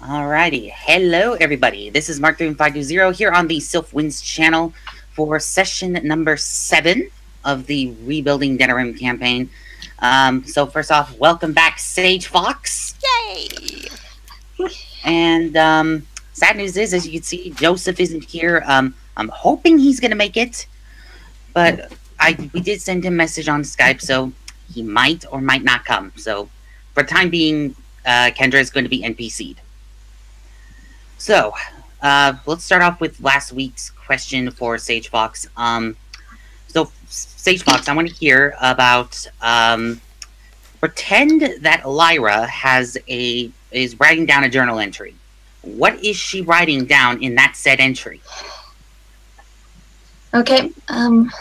Alrighty, hello everybody. This is Mark3520 here on the TheSylphWind's channel for session number 7 of the Rebuilding Denerim campaign. So first off, welcome back, Sage Fox. Yay! And sad news is, as you can see, Joseph isn't here. I'm hoping he's gonna make it, but we did send him a message on Skype, so he might or might not come. So for the time being, Kendra is going to be NPC'd. So, let's start off with last week's question for Sage Fox. So, Sage Fox, I want to hear about, pretend that Lyra is writing down a journal entry. What is she writing down in that said entry? Okay, have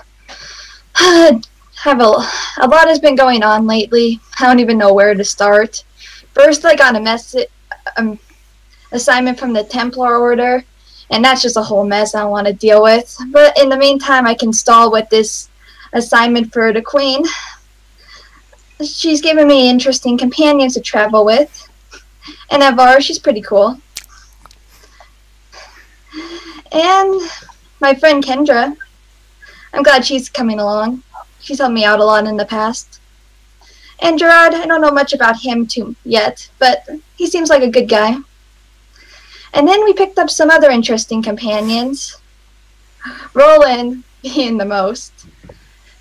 a lot has been going on lately. I don't even know where to start. First, I got a message, assignment from the Templar Order, and that's just a whole mess I don't want to deal with. But in the meantime, I can stall with this assignment for the Queen. She's given me interesting companions to travel with. And Avar, she's pretty cool. And my friend Kendra, I'm glad she's coming along. She's helped me out a lot in the past. And Gerard, I don't know much about him yet, but he seems like a good guy. And then we picked up some other interesting companions. Roland being the most.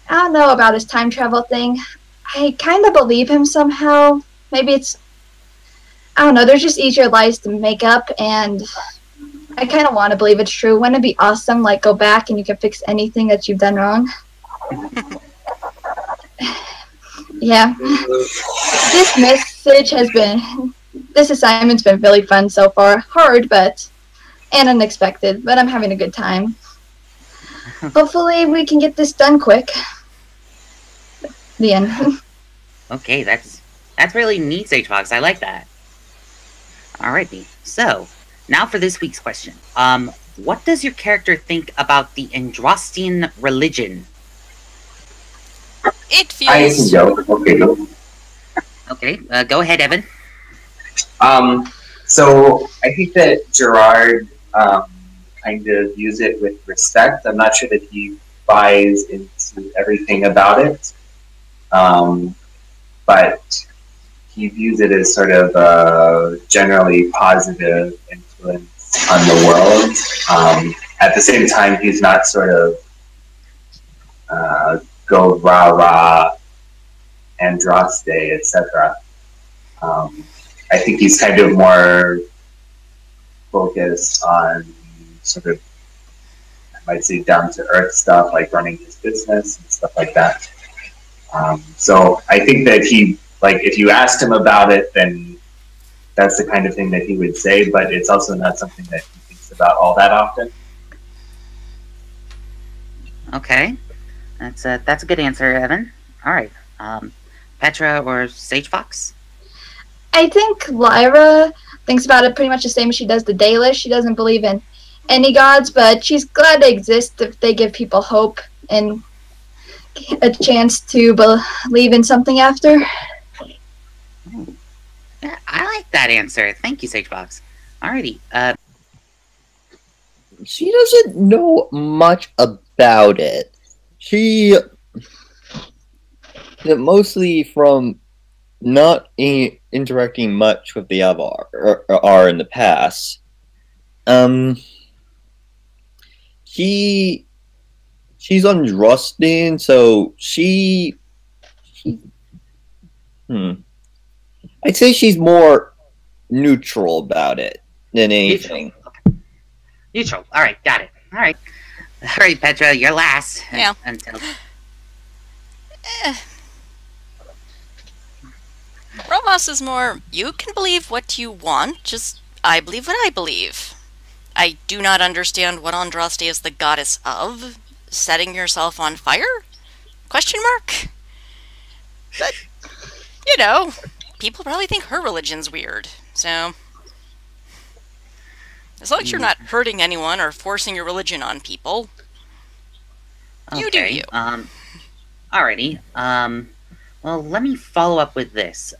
I don't know about his time travel thing. I kind of believe him somehow. Maybe it's... I don't know, there's just easier lies to make up, and I kind of want to believe it's true. Wouldn't it be awesome, like, go back and you can fix anything that you've done wrong? Yeah. This assignment's been really fun so far. Hard, and unexpected, but I'm having a good time. Hopefully we can get this done quick. The end. Okay, that's really neat, Sage Fox. I like that. Alrighty, so now for this week's question. What does your character think about the Androstian religion? It feels... I can go. Okay, go. Okay, go ahead, Evan. So I think that Gerard kind of views it with respect. I'm not sure that he buys into everything about it, but he views it as sort of a generally positive influence on the world. At the same time, he's not sort of go rah-rah, Androste, etc. I think he's kind of more focused on sort of, I might say, down-to-earth stuff, like running his business and stuff like that. So I think that he, like, if you asked him about it, then that's the kind of thing that he would say, but it's also not something that he thinks about all that often. Okay. That's a good answer, Evan. Alright. Petra or Sage Fox? I think Lyra thinks about it pretty much the same as she does the Dalish. She doesn't believe in any gods, but she's glad they exist if they give people hope and a chance to believe in something after. Yeah, I like that answer. Thank you, Sage Fox. Alrighty. She doesn't know much about it. She... mostly from not interacting much with the Avar are in the past. She's Androstian, so I'd say she's more neutral about it than anything. Neutral. Alright, got it. Alright. Alright, Petra, you're last. Yeah. Robos is more, you can believe what you want, just I believe what I believe. I do not understand what Andraste is the goddess of. Setting yourself on fire? Question mark? But, you know, people probably think her religion's weird, so... As long as you're not hurting anyone or forcing your religion on people, you do you. Alrighty. Well, let me follow up with this.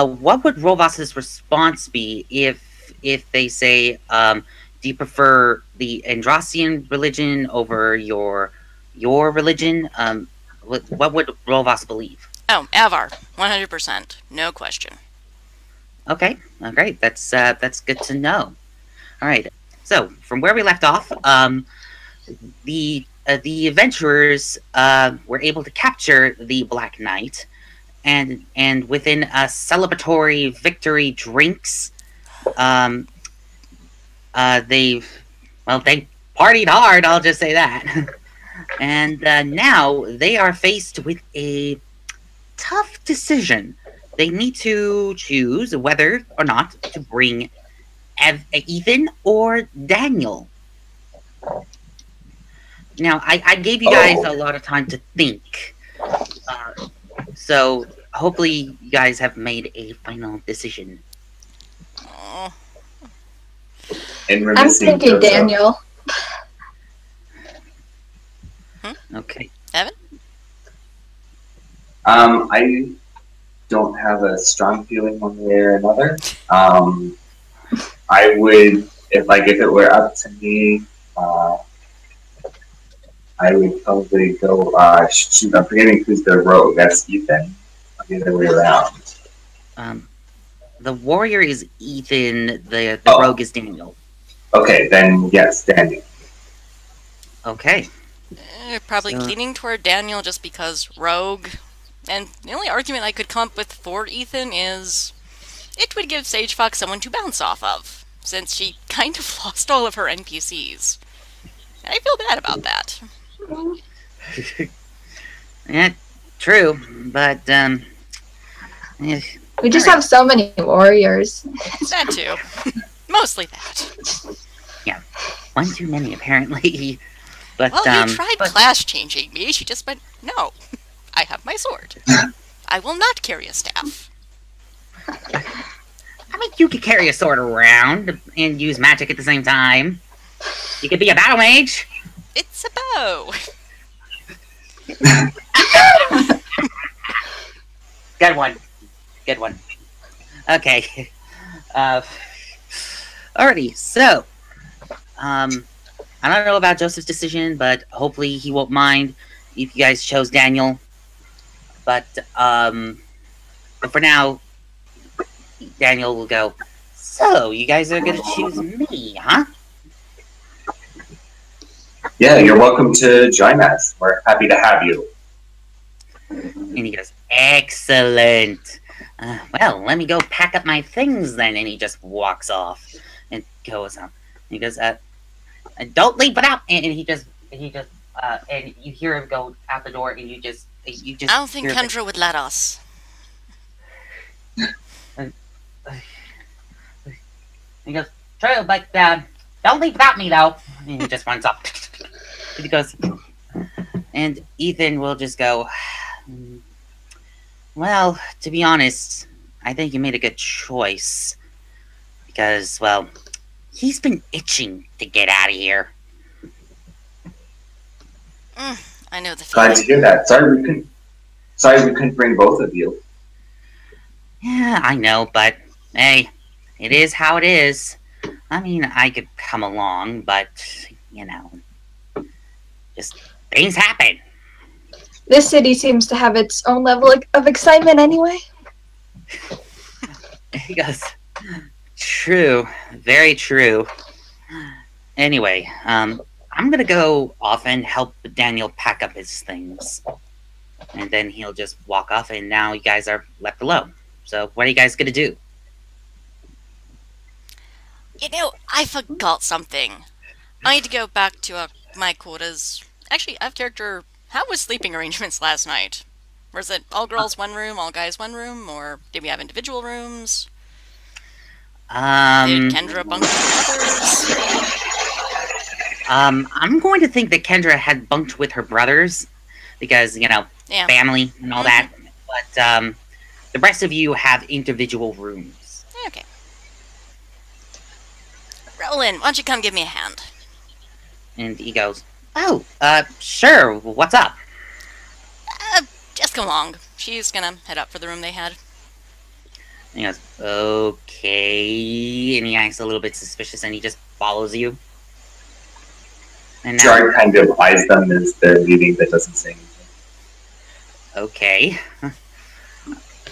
what would Rovas's response be if they say, do you prefer the Andrastian religion over your religion? What would Rovas believe? Oh, Avar, 100%, no question. Okay, great. That's good to know. All right. So from where we left off, the adventurers were able to capture the Black Knight, and within a celebratory victory drinks, they partied hard. I'll just say that. And now they are faced with a tough decision. They need to choose whether or not to bring Ethan or Daniel. Now, I gave you guys a lot of time to think. So hopefully you guys have made a final decision. Oh. I'm thinking Daniel. Okay. Evan? I don't have a strong feeling one way or another. I would, if it were up to me, I would probably go. Shoot, I'm forgetting who's the rogue. That's Ethan. The other way around. The warrior is Ethan. The rogue is Daniel. Okay, then yes, Daniel. Okay. Probably leaning toward Daniel just because rogue. And the only argument I could come up with for Ethan is it would give Sage Fox someone to bounce off of, since she kind of lost all of her NPCs. And I feel bad about that. Yeah, true, but we just have so many warriors. That too. Mostly that. Yeah, one too many apparently. But well, you tried class changing me. She just went, no, I have my sword. I will not carry a staff. I mean, you could carry a sword around and use magic at the same time. You could be a battle mage. It's a bow. Good one. Good one. Okay. Alrighty, so I don't know about Joseph's decision, but hopefully he won't mind if you guys chose Daniel. But for now, Daniel will go, so you guys are gonna choose me, huh? Yeah, you're welcome to join us. We're happy to have you. And he goes, excellent. Well, let me go pack up my things then. And he just walks off and goes on. He goes, don't leave without. And he just, and you hear him go out the door, and you just. I don't think Kendra would let us. He goes, true, but don't leave without me though. And he just runs off. He goes, and Ethan will just go, well, to be honest, I think you made a good choice. Because, well, he's been itching to get out of here. I know the feeling. Glad to hear that. Sorry we couldn't bring both of you. Yeah, I know, but hey, it is how it is. I mean, I could come along, but, you know, just things happen. This city seems to have its own level of excitement anyway. He goes, true, very true. Anyway, I'm gonna go off and help Daniel pack up his things. And then he'll just walk off, and now you guys are left alone. So what are you guys gonna do? You know, I forgot something. I need to go back to my quarters. Actually, I have character. How was sleeping arrangements last night? Was it all girls one room, all guys one room, or did we have individual rooms? Did Kendra bunk with others? I'm going to think that Kendra had bunked with her brothers because, you know, family and all that. But the rest of you have individual rooms. Okay. Roland, why don't you come give me a hand? And he goes, oh, sure, what's up? Just come along. She's gonna head up for the room they had. And he goes, okay. And he acts a little bit suspicious and he just follows you. And now, Gerard kind of eyes them as they're leaving, but doesn't say anything. okay.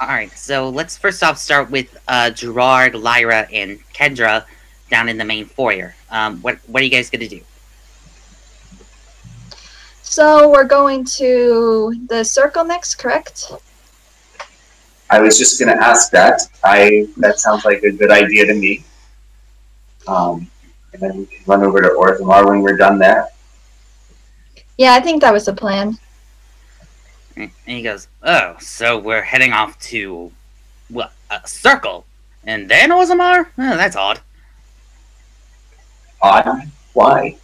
Alright, so let's first off start with Gerard, Lyra, and Kendra down in the main foyer. What are you guys going to do? So we're going to the circle next, correct? I was just going to ask that. That sounds like a good idea to me. And then we can run over to Orthamar when we're done there. Yeah, I think that was the plan. And he goes, oh, so we're heading off to, what, a circle? And then Orzammar? Oh, that's odd. Odd? Why?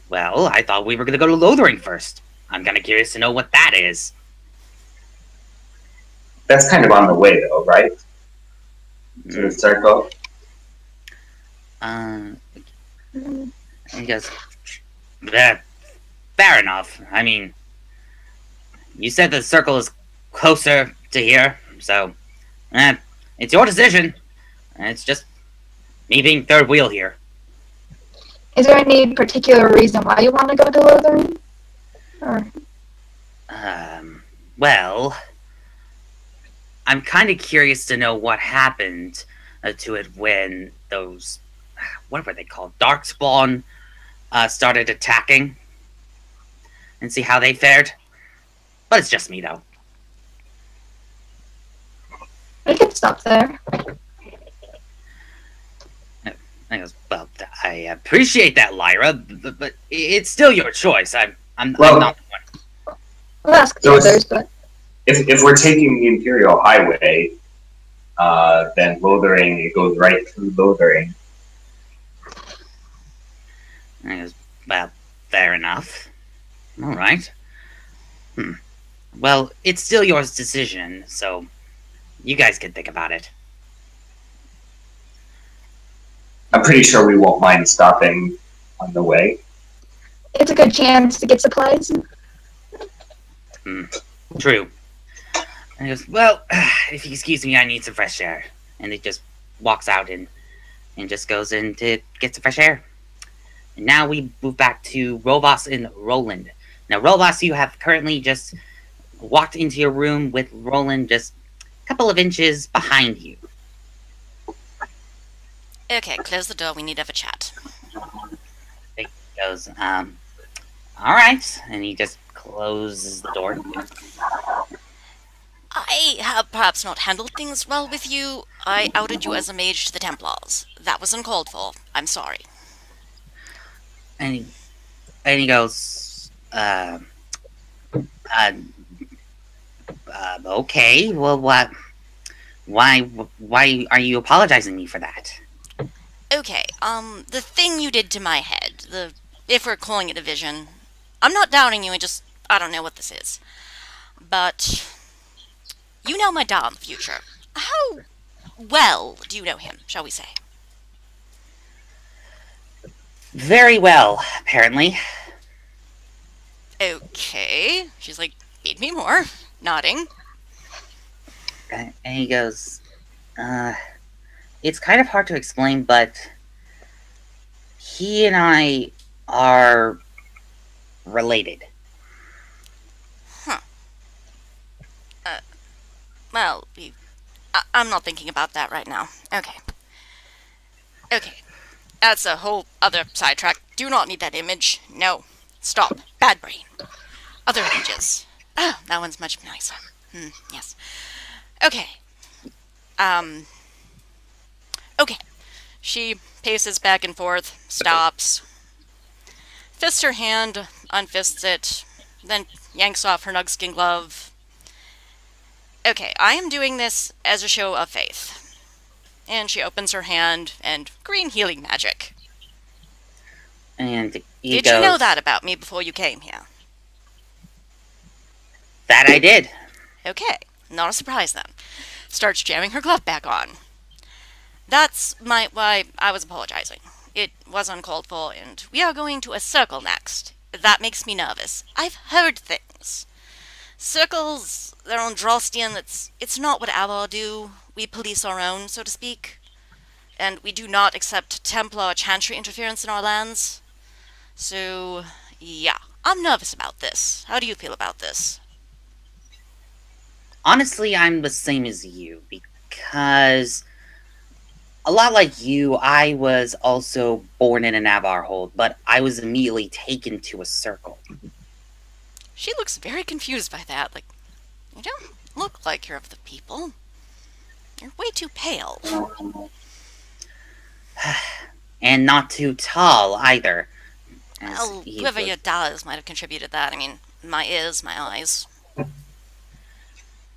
Well, I thought we were going to go to Lothering first. I'm kind of curious to know what that is. That's kind of on the way, though, right? To the circle? And he goes, fair enough. I mean, you said the circle is closer to here, so it's your decision. It's just me being third wheel here. Is there any particular reason why you want to go to Lothering? Or... well, I'm kind of curious to know what happened to it when those, what were they called? Darkspawn started attacking. And see how they fared. But it's just me, though. We could stop there. I goes, well, I appreciate that, Lyra, but it's still your choice. I'm not one. We'll ask the So others, but... If we're taking the Imperial Highway, then Lothering, it goes right through Lothering. I goes, well, fair enough. All right. Well, it's still your decision, so you guys can think about it. I'm pretty sure we won't mind stopping on the way. It's a good chance to get supplies. True. And he goes, well, if you excuse me, I need some fresh air. And he just walks out and just goes in to get some fresh air. And now we move back to Robos and Roland. Now, Robos, you have currently just walked into your room with Roland just a couple of inches behind you. Okay, close the door. We need to have a chat. He goes, all right. And he just closes the door. I have perhaps not handled things well with you. I outed you as a mage to the Templars. That was uncalled for. I'm sorry. And he goes, okay, well, why are you apologizing to me for that? Okay, the thing you did to my head, if we're calling it a vision, I'm not doubting you, I don't know what this is. But, you know my dad in the future. How well do you know him, shall we say? Very well, apparently. Okay, she's like, feed me more, nodding. And he goes, it's kind of hard to explain, but he and I are related. Huh. Well, I'm not thinking about that right now. Okay. Okay. That's a whole other sidetrack. Do not need that image. No. Stop. Bad brain. Other images. Oh, that one's much nicer. Yes. Okay. Okay. She paces back and forth, stops, fists her hand, unfists it, then yanks off her nugskin glove. Okay, I am doing this as a show of faith. And she opens her hand, and green healing magic. And he Did goes, you know that about me before you came here? That I did. Okay, not a surprise then. Starts jamming her glove back on. That's why I was apologizing. It was uncalled for, and we are going to a circle next. That makes me nervous. I've heard things. Circles, they're on Drostian, it's not what Avar do. We police our own, so to speak. And we do not accept Templar or Chantry interference in our lands. So, yeah, I'm nervous about this. How do you feel about this? Honestly, I'm the same as you, because a lot like you, I was also born in a Navar hold, but I was immediately taken to a circle. She looks very confused by that. Like, you don't look like you're of the people. You're way too pale. And not too tall, either. Well, whoever your does might have contributed that. I mean, my ears, my eyes.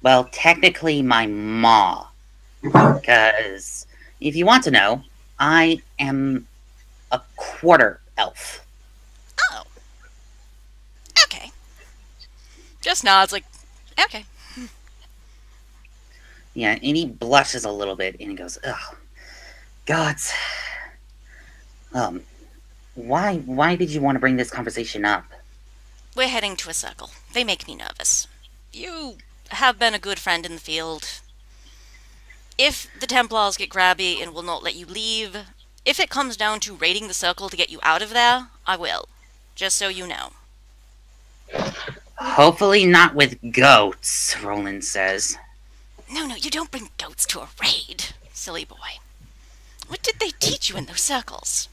Well, technically my ma. Because, if you want to know, I am a quarter elf. Oh. Okay. Just nods like, okay. Yeah, and he blushes a little bit, and he goes, "Ugh, gods. Why did you want to bring this conversation up?" We're heading to a circle. They make me nervous. You have been a good friend in the field. If the Templars get grabby and will not let you leave, if it comes down to raiding the circle to get you out of there, I will. Just so you know. Hopefully not with goats, Roland says. No, you don't bring goats to a raid, silly boy. What did they teach you in those circles?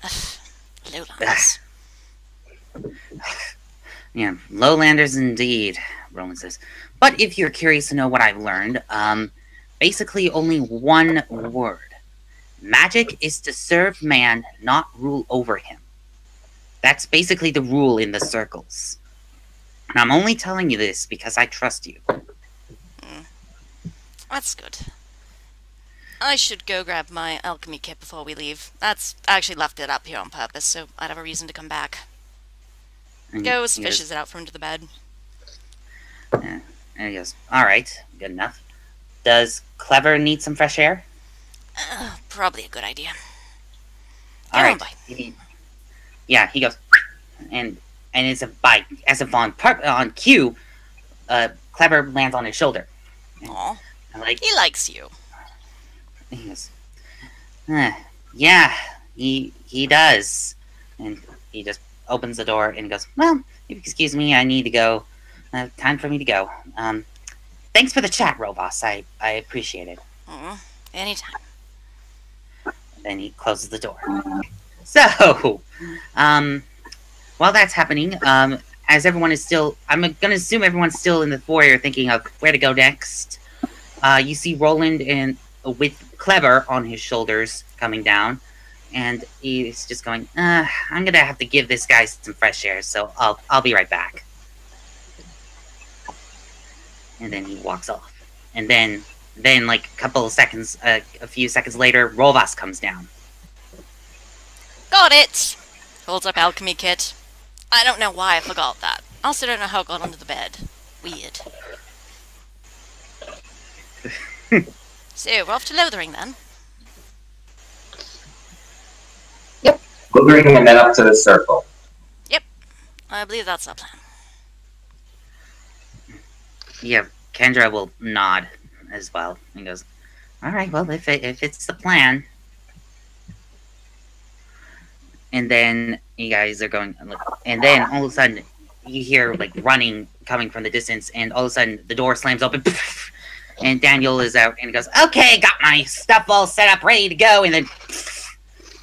Ugh, lowlanders. Yeah, lowlanders indeed, Roland says. But if you're curious to know what I've learned, basically only one word. Magic is to serve man, not rule over him. That's basically the rule in the circles. And I'm only telling you this because I trust you. That's good. I should go grab my alchemy kit before we leave. I actually left it up here on purpose, so I'd have a reason to come back. Goes, fishes it out from under the bed. Yeah, and he goes, "Alright, good enough. Does Clever need some fresh air?" Probably a good idea. Alright. He goes, and as if on cue, Clever lands on his shoulder. Aw. Like, he likes you. He goes, yeah, he does. And he just opens the door and goes, "Well, excuse me, I need to go. Time for me to go. Thanks for the chat, Robos. I appreciate it." Anytime. And then he closes the door. So, while that's happening, as everyone is still, I'm gonna assume everyone's still in the foyer thinking of where to go next. You see Roland and with Clever on his shoulders coming down, and he's just going, "I'm gonna have to give this guy some fresh air, so I'll be right back." And then he walks off. And then like a few seconds later, Rovas comes down. Got it! Holds up alchemy kit. I don't know why I forgot that. Also don't know how it got under the bed. Weird. So, we're off to Lothering then? Yep. Lothering and then up to the circle. Yep. I believe that's our plan. Yeah, Kendra will nod as well and goes, "Alright, well, if it's the plan." And then you guys are going, and then all of a sudden you hear like running coming from the distance, and all of a sudden the door slams open, and Daniel is out, and he goes, "Okay, got my stuff all set up, ready to go," and then,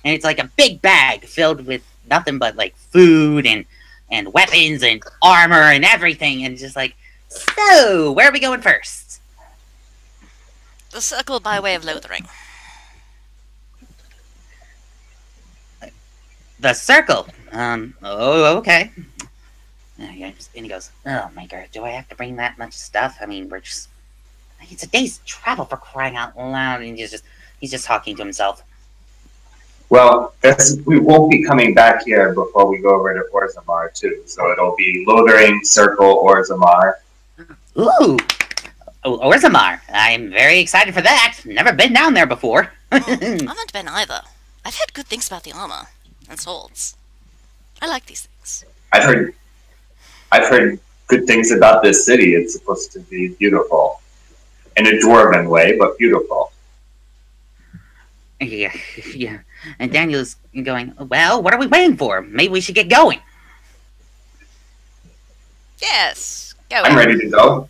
and it's like a big bag filled with nothing but like food and weapons and armor and everything, and just like, "So, where are we going first?" The circle by way of Lothering. The circle. Oh, okay. And he goes, "Oh my god, do I have to bring that much stuff? I mean, it's a day's travel, for crying out loud." And he's just talking to himself. Well, we won't be coming back here before we go over to Orzammar too. So it'll be Lothering, Circle, Orzammar. Ooh, Orzammar. I'm very excited for that. Never been down there before. I haven't been either. I've heard good things about the armor and swords. I like these things. I've heard good things about this city. It's supposed to be beautiful. In a dwarven way, but beautiful. Yeah, yeah. And Daniel's going, well, what are we waiting for? Maybe we should get going. Yes. Go. I'm ready to go.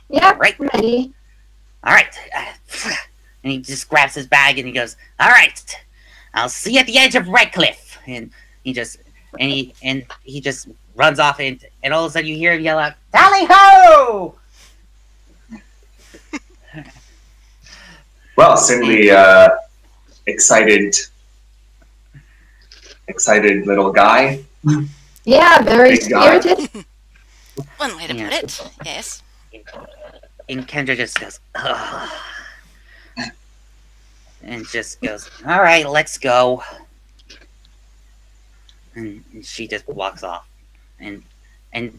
Yep, Right. ready. All right. And he just grabs his bag and he goes, all right, I'll see you at the edge of Redcliffe. And he just runs off and all of a sudden you hear him yell out, tally ho! Well, certainly excited little guy. Yeah, very Big guy. spirited. One way to Yeah. put it. Yes. And Kendra just goes, ugh. And just goes, all right, let's go. And she just walks off. And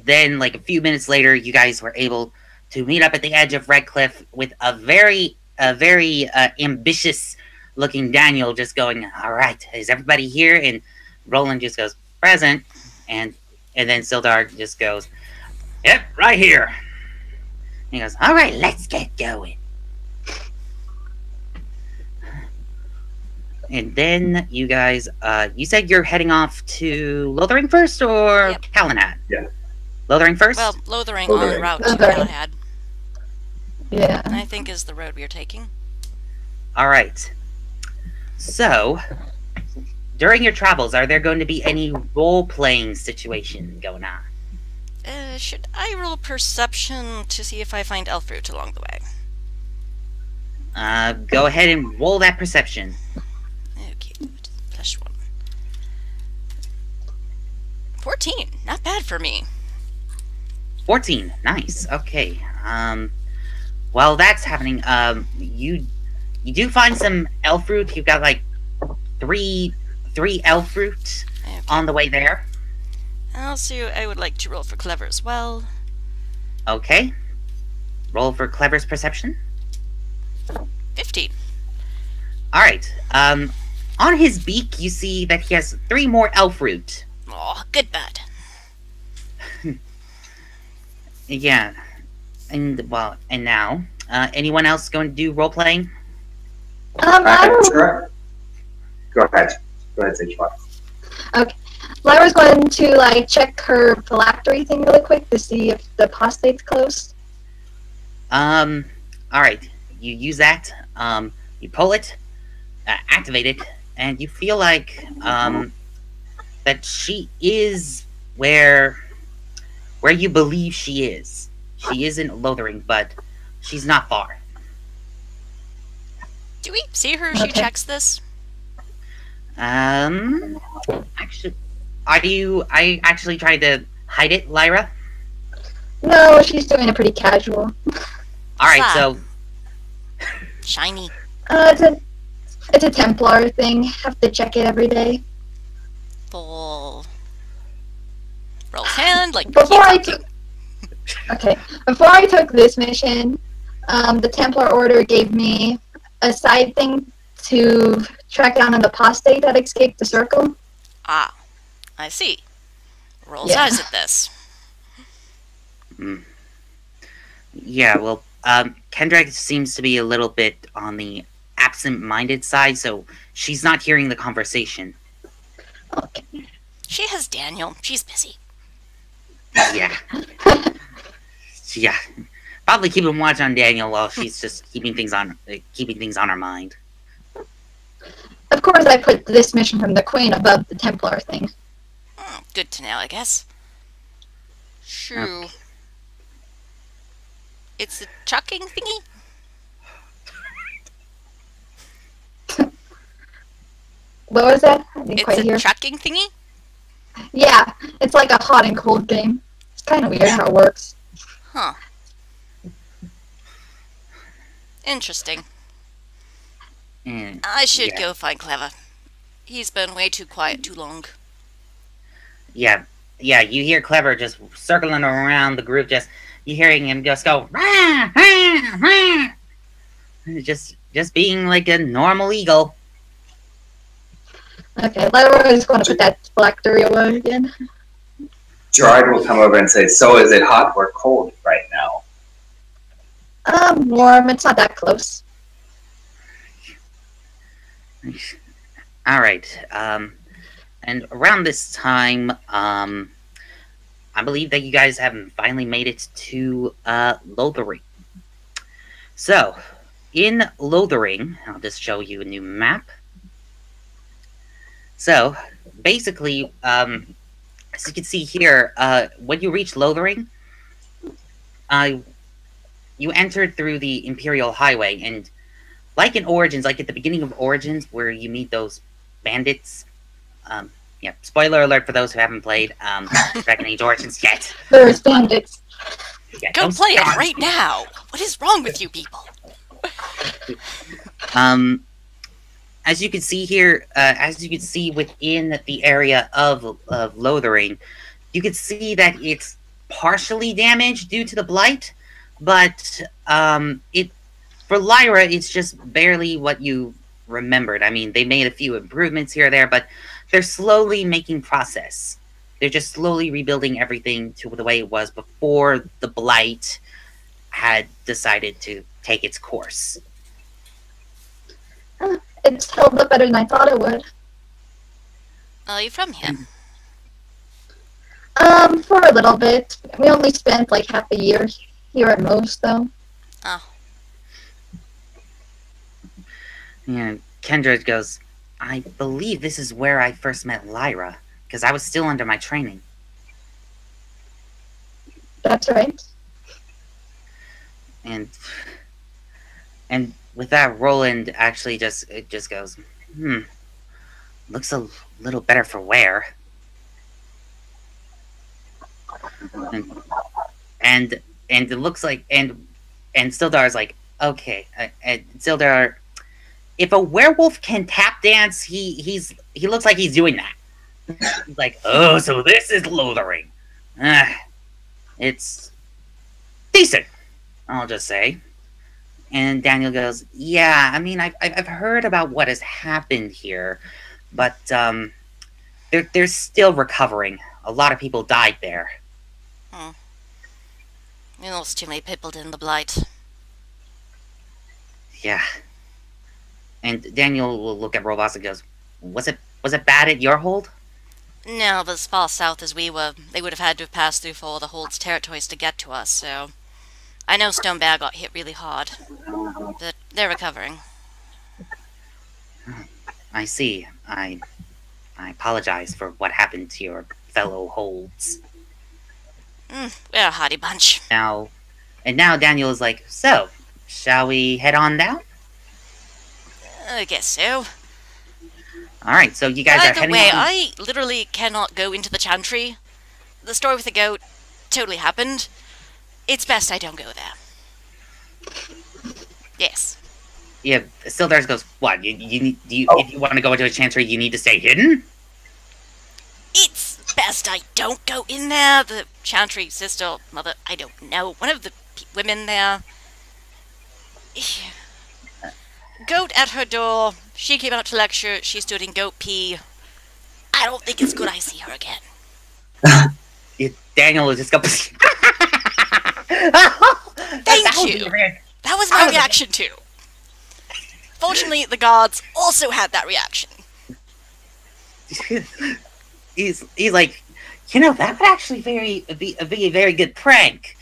then, like, a few minutes later, you guys were able to meet up at the edge of Redcliffe with a very ambitious-looking Daniel just going, all right, is everybody here? And Roland just goes, present. And then Sildar just goes, yep, right here. He goes, all right, let's get going. And then you guys, you said you're heading off to Lothering first or Yep. Calenhad? Yeah. Lothering first? Well, Lothering Lothering. en route to Lothering. Galahad, Yeah. I think is the road we are taking. All right. So, during your travels, are there going to be any role-playing situation going on? Should I roll perception to see if I find elf fruit along the way? Go ahead and roll that perception. Okay, good. +1. 14. Not bad for me. 14. Nice. Okay. While that's happening, you do find some elf fruit. You've got like three elf fruit Okay. on the way there. Also, I would like to roll for clever as well. Okay. Roll for Clever's perception. 15. All right. On his beak, you see that he has 3 more elf fruit. Oh, good bad. Yeah. And now, anyone else going to do role playing? Sure. Go ahead. Go ahead, Sage. Lyra's going to like check her phylactery thing really quick to see if the apostate's closed. All right. You use that. You pull it, activate it, and you feel like that she is where you believe she is. She isn't Lothering, but she's not far. Do we see her? She Okay. checks this. Actually, are you actually trying to hide it, Lyra? No, she's doing it pretty casual. All right, Fine. so Shiny. It's a Templar thing. Have to check it every day. Full. Rolls hand, like. Before I took this mission, the Templar Order gave me a side thing to track down an apostate that escaped the circle. Ah, I see. Rolls Yeah. eyes at this. yeah, well, Kendra seems to be a little bit on the absent-minded side, so she's not hearing the conversation. Okay. She has Daniel. She's busy. Yeah. Yeah. Probably keeping watch on Daniel while she's just keeping things on her mind. Of course, I put this mission from the Queen above the Templar thing. Good to know, I guess. True. Okay. It's a chucking thingy? What was that? I didn't It's quite a hear. chucking thingy? Yeah, it's like a hot and cold game. It's kind of weird how it works. Huh. Interesting. And I should yeah. go find Clever. He's been way too quiet too long. Yeah, you hear Clever just circling around the group, you hearing him just go, rah, rah, rah. Just being like a normal eagle. Okay, Lyra is going to put that phylactery away again. Gerard will come over and say, "So is it hot or cold right now?" Warm. It's not that close. All right. And around this time, I believe that you guys have finally made it to Lothering. So, in Lothering, I'll just show you a new map. So, basically, as you can see here, when you reach Lothering, you entered through the Imperial Highway, and like in Origins, like at the beginning of Origins, where you meet those bandits. Yeah, spoiler alert for those who haven't played Dragon Age Origins yet. There's bandits. Yeah, Go play it right now! What is wrong with you people? As you can see here, as you can see within the area of Lothering, you can see that it's partially damaged due to the blight, but for Lyra, it's just barely what you remembered. I mean, they made a few improvements here or there, but they're slowly making progress. They're just slowly rebuilding everything to the way it was before the blight had decided to take its course. It's held up better than I thought it would. Are you from here? For a little bit. We only spent like half a year here at most, though. Oh. Yeah, Kendra goes, I believe this is where I first met Lyra, because I was still under my training. That's right. And with that, Roland actually just goes, looks a little better for wear. And it looks like, and Sildar's like, okay, and Sildar, if a werewolf can tap dance, he looks like he's doing that. He's like, oh, so this is Lothering. It's decent, I'll just say. And Daniel goes, yeah, I mean, I've heard about what has happened here, but they're still recovering. A lot of people died there. We lost too many people in the blight. Yeah. And Daniel will look at Robos and goes, was it bad at your hold? No, but as far south as we were, they would have had to have passed through for all the Hold's territories to get to us, so... I know Stonebear got hit really hard, but they're recovering. I see. I apologize for what happened to your fellow Holds. We're a hardy bunch. Now Daniel is like, so, shall we head on down? I guess so. Alright, so you guys are heading By the way, on... I literally cannot go into the Chantry. The story with the goat totally happened. It's best I don't go there. Yes. Yeah, Sildars goes, what, if you want to go into a Chantry, you need to stay hidden? It's best I don't go in there. The Chantry sister, mother, I don't know. One of the women there... Goat at her door. She came out to lecture. She stood in goat pee. I don't think it's good I see her again. Daniel is just going... Thank you! That was my reaction too. Fortunately, the guards also had that reaction. He's like, you know, that would actually be a very good prank.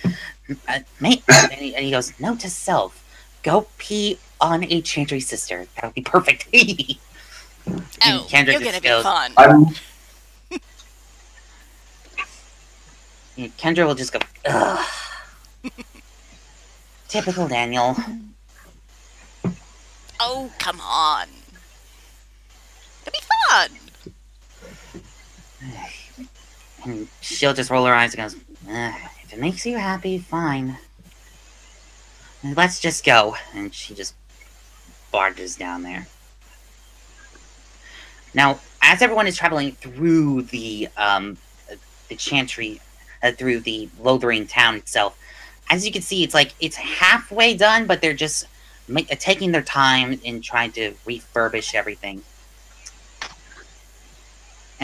And he goes, note to self, go pee on a Chantry sister. That would be perfect. Oh, Kendra you're just gonna goes, be fun. Kendra will just go, ugh. Typical Daniel. Oh, come on. It'll be fun. And she'll just roll her eyes and goes, if it makes you happy, fine. Let's just go. And she just barges down there. Now, as everyone is traveling through the Chantry, through the Lothering town itself, as you can see, it's halfway done, but they're just taking their time and trying to refurbish everything.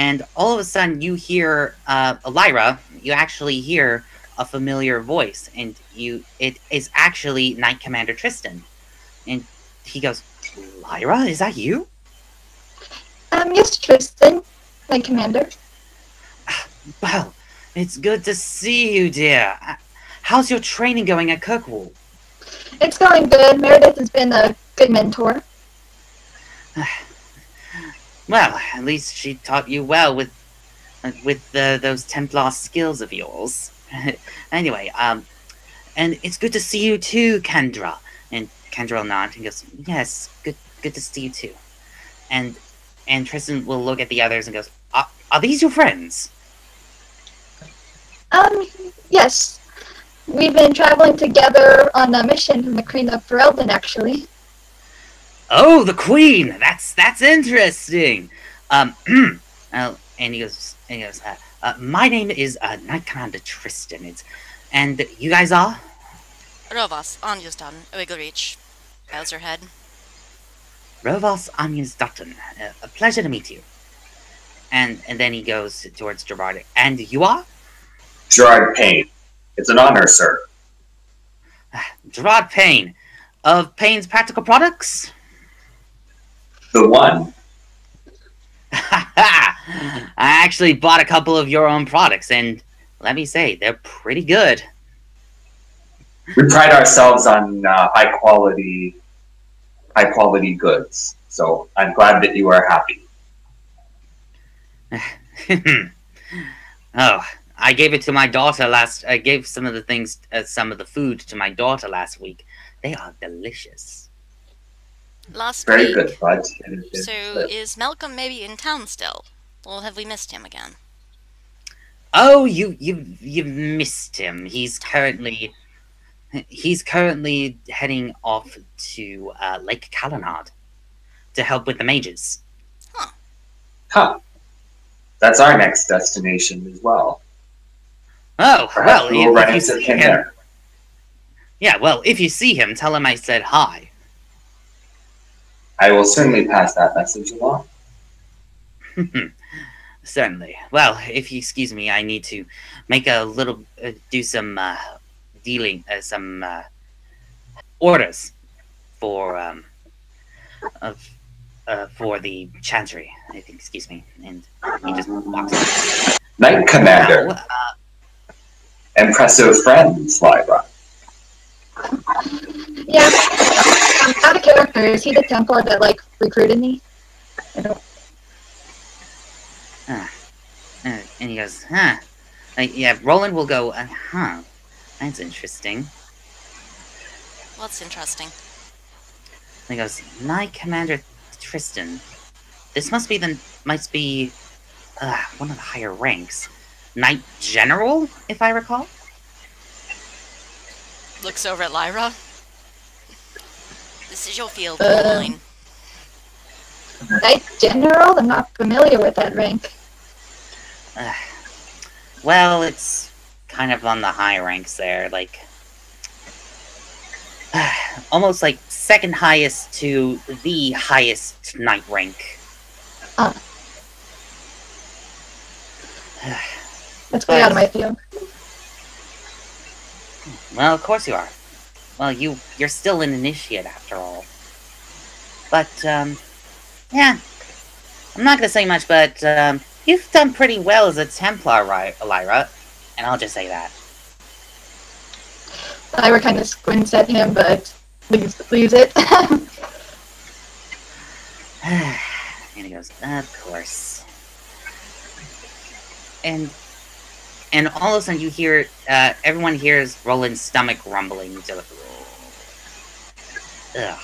and all of a sudden you hear Lyra. You actually hear a familiar voice, and it is actually Knight Commander Tristan. And he goes, "Lyra, is that you?" Yes, Tristan, my commander. Well, it's good to see you, dear. How's your training going at Kirkwall? It's going good. Meredith has been a good mentor. Well, at least she taught you well with those Templar skills of yours. Anyway, and it's good to see you too, Kendra. And Kendra will nod and goes, "Yes, good to see you too." And Tristan will look at the others and goes, "Are these your friends?" Yes. We've been traveling together on a mission from the Queen of Ferelden, actually. Oh, the Queen! That's interesting. And he goes, "My name is Knight Commander Tristan. And you guys are?" Rovas, Anya's done. Wiggle-reach. Bows her head. Rovas Anya's Dutton. A pleasure to meet you. And then he goes towards Gerard. "And you are?" Gerard Payne. It's an honor, sir. Gerard Payne. Of Payne's Practical Products? The one. I actually bought a couple of your own products, and let me say, they're pretty good. We pride ourselves on high quality goods. So I'm glad that you are happy. Oh, I gave it to my daughter I gave some of the things, some of the food to my daughter last week. They are delicious. Last Very week. good, bud. So is Malcolm maybe in town still? Or have we missed him again? Oh, you've missed him. He's currently heading off to Lake Calenard to help with the mages. Huh. That's our next destination as well. Oh, Perhaps well, we will run if you into see him him, there. yeah, well, if you see him, tell him I said hi. I will certainly pass that message along. Certainly. Well, if you excuse me, I need to make a little, do some dealing, some orders for the chantry. I think. Excuse me, and he just walks off. Knight Commander. Now, Impressive friends, Lyra. Yeah. Out of character, is he the Templar that, like, recruited me? I don't... and he goes, huh. Yeah, Roland will go, huh. That's interesting. What's interesting? And he goes, Knight Commander Tristan. This must be one of the higher ranks. Knight General, if I recall? Looks over at Lyra. This is your field, line. Knight General? I'm not familiar with that rank. Well, it's kind of on the high ranks there, like... almost like second highest to the highest knight rank. That's way out of my field. Well, of course you are. Well, you're still an initiate after all. But, yeah. I'm not gonna say much, but, you've done pretty well as a Templar, Lyra. And I'll just say that. Lyra kind of squints at him, but leaves it. And he goes, of course. And all of a sudden you hear, everyone hears Roland's stomach rumbling. He's like, ugh.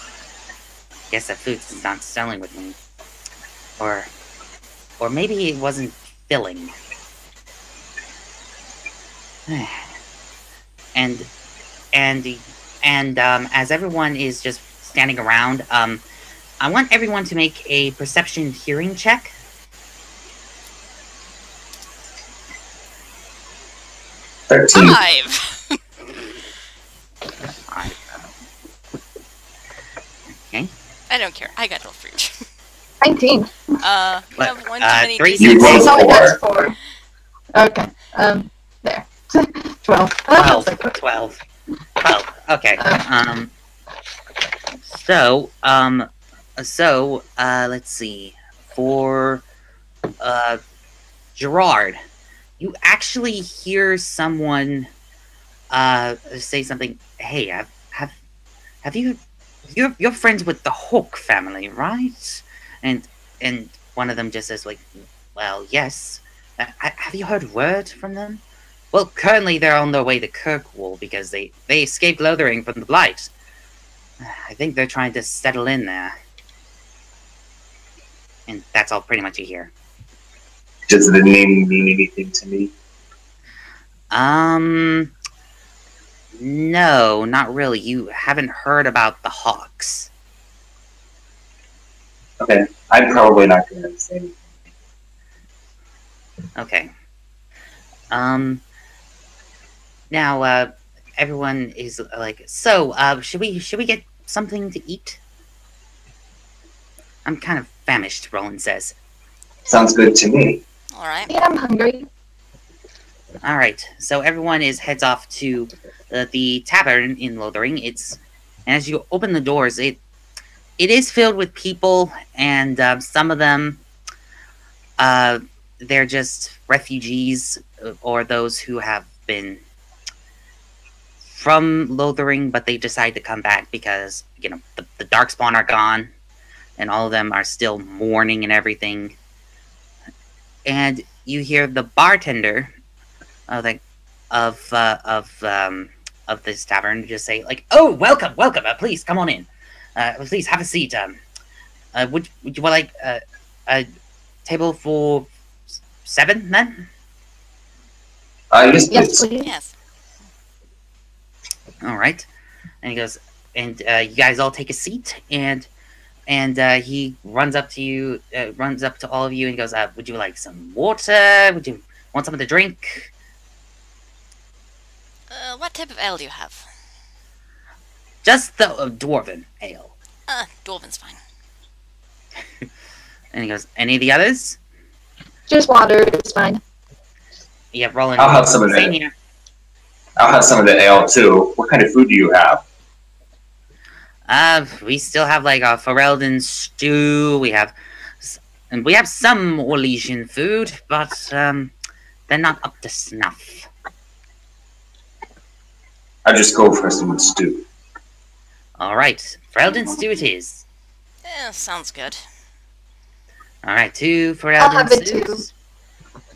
Guess that food's not selling with me. Or maybe it wasn't filling. And as everyone is just standing around, I want everyone to make a perception hearing check. Five. Okay. I don't care. I got no fruit. 19. You have one too many three d6s. You rolled Oh, that's 4. 4. Okay. There. 12. 12. Okay. Let's see. For Gerard, you actually hear someone say something. Hey, have you you're friends with the Hawk family, right? And one of them just says like, well, yes. Have you heard word from them? Well, currently they're on their way to Kirkwall because they escaped Lothering from the Blight. I think they're trying to settle in there. And that's all pretty much you hear. Does the name mean anything to me? No, not really. You haven't heard about the Hawks. Okay, I'm probably not going to say anything. Okay. Now, everyone is like, so, should we get something to eat? I'm kind of famished, Roland says. Sounds good to me. Alright. Yeah, I'm hungry. Alright, so everyone heads off to the tavern in Lothering. And as you open the doors, it is filled with people, and some of them, they're just refugees, or those who have been from Lothering, but they decide to come back because, you know, the Darkspawn are gone, and all of them are still mourning and everything. And you hear the bartender of this tavern just say like, "Oh, welcome! Please come on in. Please have a seat. Would you like a table for 7 then?" Yes, Yes, please. please. Yes. All right. And he goes, and you guys all take a seat, and he runs up to you, runs up to all of you, and goes, "Would you like some water? Would you want something to drink?" What type of ale do you have? Just the dwarven ale. Dwarven's fine. And he goes, "Any of the others?" Just water, it's fine. Yeah, Roland. I'll have some of Same that. here. I'll have some of the ale too. What kind of food do you have? We still have like a Ferelden stew. We have some Orlesian food, but they're not up to snuff. I'll just go for some stew. All right, Ferelden stew it is. Sounds good. All right, 2 I'll Ferelden have it stews,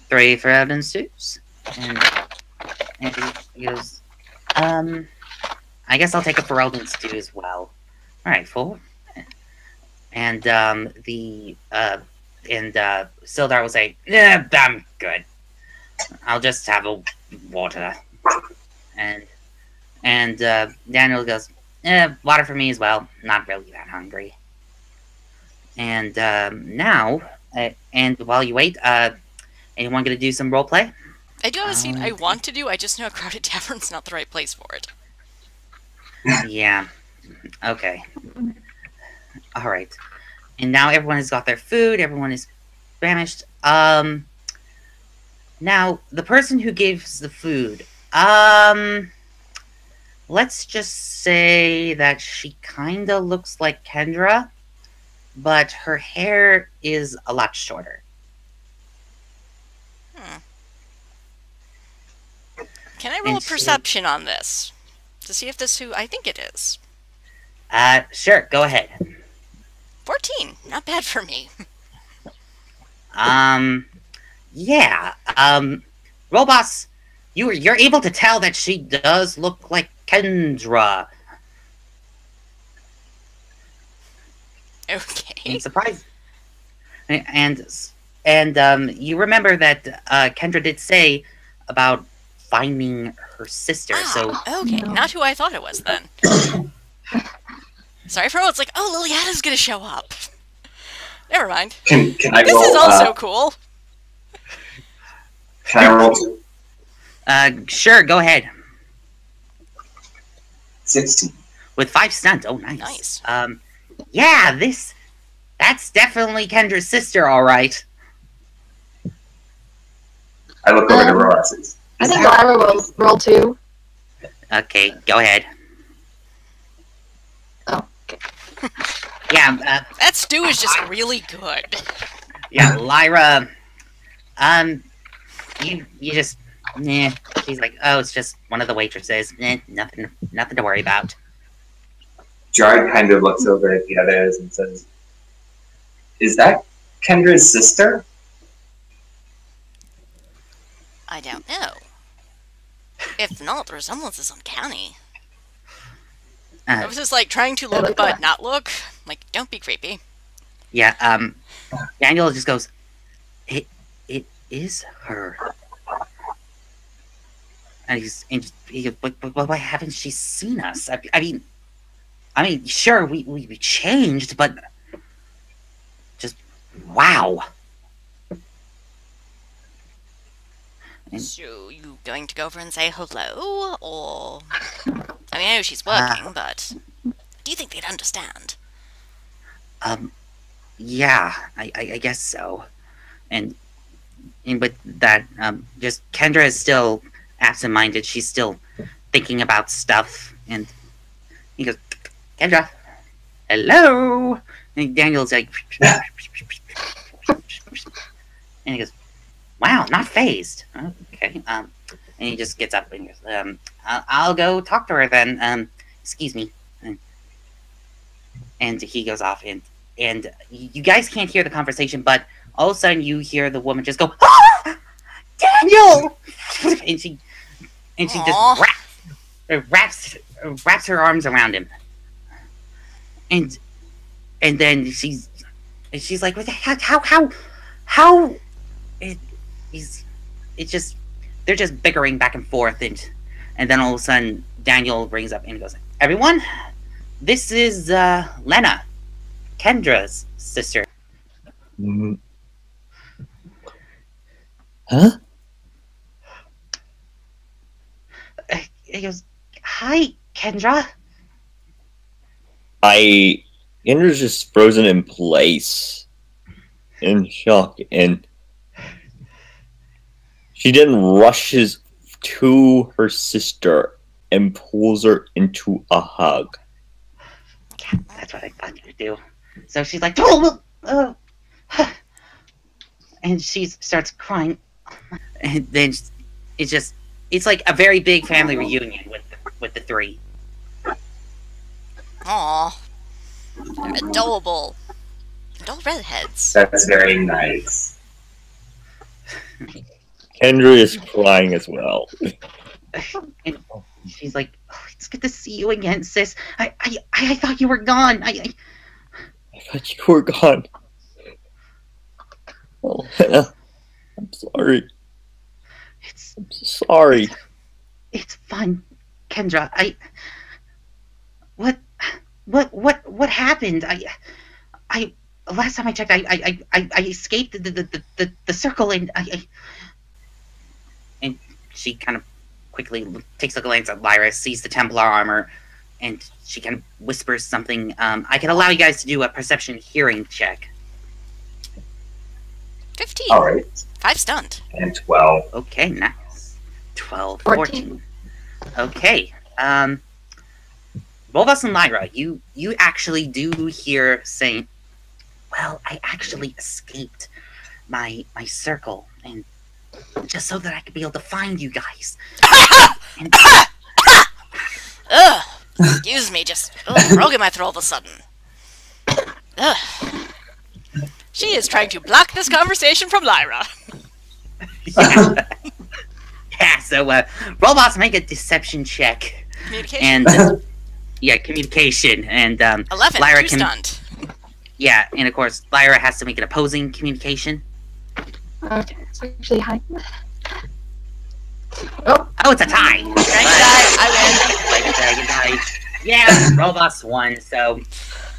3 Ferelden stews, and he goes, I guess I'll take a Ferelden stew as well. All right, 4. And Sildar will say, "Yeah, I'm good. I'll just have a water." And Daniel goes, "Water for me as well. Not really that hungry." And now, and while you wait, anyone gonna do some role play? I do have a scene I want to do, I just know a crowded tavern's not the right place for it. Yeah. Okay. All right. And now everyone has got their food. Everyone is famished. Now the person who gives the food. Let's just say that she kinda looks like Kendra, but her hair is a lot shorter. Can I roll a And she- perception on this? To see if this who I think it is. Sure. Go ahead. 14. Not bad for me. Yeah. Robots, you're able to tell that she does look like Kendra. Okay. And surprise. And you remember that Kendra did say about finding her sister. So Okay, not who I thought it was then. Sorry for it's like, oh, Liliana's gonna show up. Never mind. Can I This roll? is also cool. Can I roll too? Sure, go ahead. 16. With 5 stunt. Oh, nice. Nice. Yeah, this That's definitely Kendra's sister, all right. I look over to Roas. I think Lyra will roll too. Okay, go ahead. Oh, okay. Yeah, That stew is just really good. yeah, Lyra. You just, nah. She's like, oh, it's just one of the waitresses. Nothing to worry about. Gerard kind of looks over at the others and says, "Is that Kendra's sister?" I don't know. If not, the resemblance is uncanny. I was just like trying to look but not look. Like, don't be creepy. Yeah, Daniel just goes, it is her. And he goes, but why haven't she seen us? I mean, sure, we changed, but just, wow. So, you going to go over and say hello, or... I mean, I know she's working, but... Do you think they'd understand? Yeah, I guess so. And with that, just Kendra is still absent-minded. She's still thinking about stuff, and he goes, Kendra, hello? And Daniel's like... and he goes, wow, not phased. Okay. And he just gets up and goes, I'll go talk to her then. Excuse me. And he goes off, and you guys can't hear the conversation, but all of a sudden you hear the woman just go, ah! Daniel! and she just wraps her arms around him. And then she's like, what the heck? How? They're just bickering back and forth, and then all of a sudden Daniel brings up and goes, everyone, this is Lena, Kendra's sister. Huh? He goes, hi, Kendra. Kendra's just frozen in place in shock, and she then rushes to her sister and pulls her into a hug. Yeah, that's what I thought you would do. So she's like, oh, and she starts crying. And then it's like a very big family reunion with the three. Aww. They're adorable. Adult redheads. That's very nice. Kendra is crying as well. And she's like, oh, it's good to see you again, sis. I thought you were gone. I thought you were gone. Oh, Hannah, I'm sorry. I'm so sorry. It's fun, Kendra. What happened? I last time I checked, I escaped the circle, and and she kind of quickly takes a glance at Lyra, sees the Templar armor, and she kind of whispers something. I can allow you guys to do a perception hearing check. 15. All right. 5 stunned. And 12. Okay, nice. 12, 14. Okay. Volvas and Lyra, you actually do hear saying, well, I actually escaped my circle, and just so that I could be able to find you guys. And, Ugh. Excuse me, just frog in my throat all of a sudden. Ugh. She is trying to block this conversation from Lyra. yeah, so robots make a deception check. Communication. And yeah, communication. And 11, Lyra 2 stunned. Yeah, and of course Lyra has to make an opposing communication. Okay, it's actually high. Oh, it's a tie. Dragon die, I Like a dragon die. Yeah, robots won. So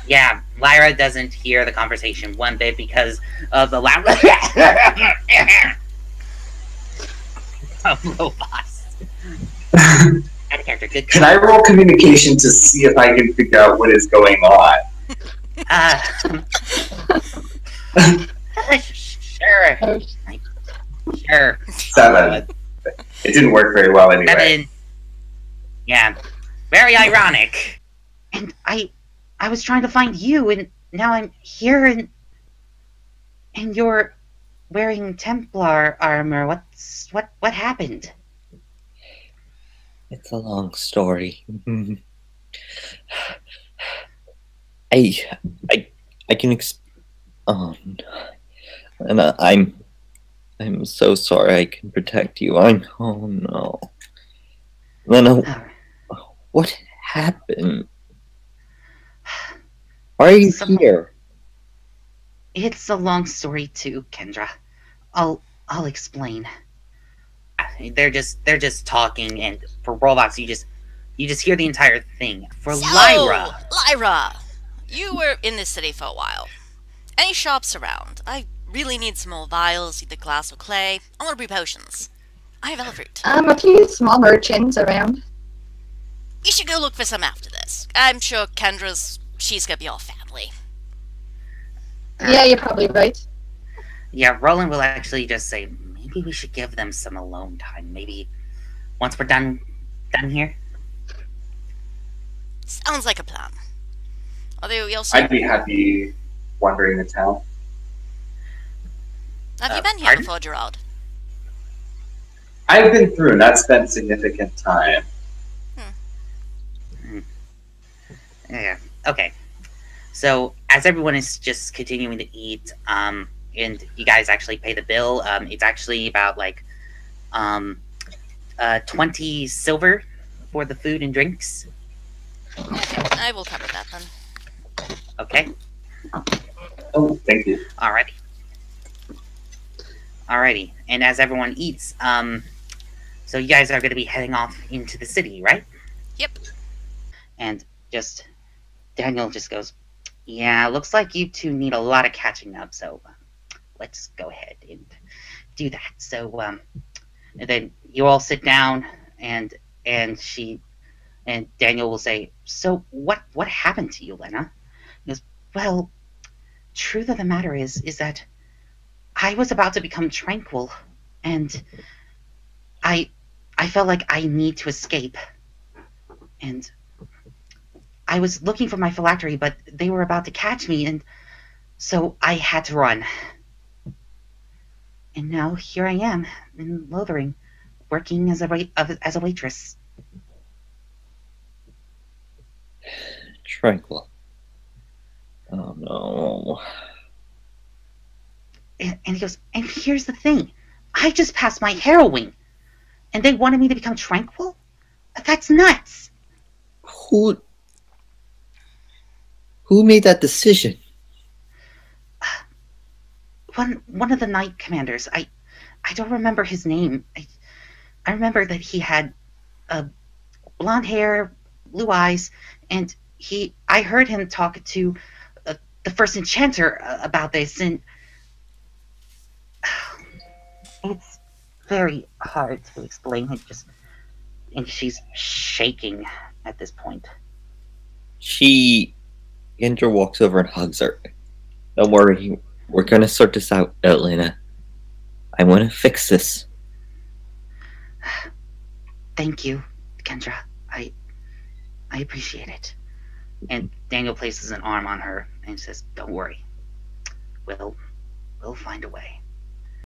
yeah, Lyra doesn't hear the conversation one bit because of the loud of robots. Out of character. Good. Can I roll communication to see if I can figure out what is going on? Sure. Sure. 7. It didn't work very well anyway. 7. Yeah. Very ironic. And I was trying to find you, and now I'm here, and you're wearing Templar armor. What happened? It's a long story. I can and I'm so sorry. I can protect you. Oh no. Lena, what happened? Why are you here? It's a long story too, Kendra. I'll explain. They're just talking, and for robots, you just hear the entire thing. For Lyra, you were in this city for a while. Any shops around? I really need some more vials, either glass or clay. I want to brew potions. I have elfruit. A few small merchants around. You should go look for some after this. I'm sure she's gonna be all family. Yeah, you're probably right. Yeah, Roland will actually just say, maybe we should give them some alone time. Maybe once we're done here. Sounds like a plan. Although we also... I'd be happy wandering the town. Have you been here before, Gerard? I've been through, and that's spent significant time. Yeah. Okay. So as everyone is just continuing to eat, and you guys actually pay the bill, it's actually about like 20 silver for the food and drinks. I will cover that then. Okay. Oh, thank you. Alrighty. And as everyone eats, so you guys are going to be heading off into the city, right? Yep. And just Daniel just goes, yeah, looks like you two need a lot of catching up, so let's go ahead and do that. So, and then you all sit down, and Daniel will say, so what happened to you, Lena? He goes, well, truth of the matter is that I was about to become tranquil, and I felt like I need to escape, and I was looking for my phylactery, but they were about to catch me, and so I had to run. And now here I am in Lothering, working as a waitress. Tranquil. Oh no. And he goes, and here's the thing. I just passed my harrowing, and they wanted me to become tranquil? That's nuts. Who made that decision? One of the night commanders. I don't remember his name. I remember that he had blonde hair, blue eyes, and I heard him talk to the first enchanter about this, and it's very hard to explain. And she's shaking at this point. Kendra walks over and hugs her. Don't worry, we're gonna sort this out, Elena. I want to fix this. Thank you, Kendra. I appreciate it. And Daniel places an arm on her and says, "Don't worry. We'll find a way."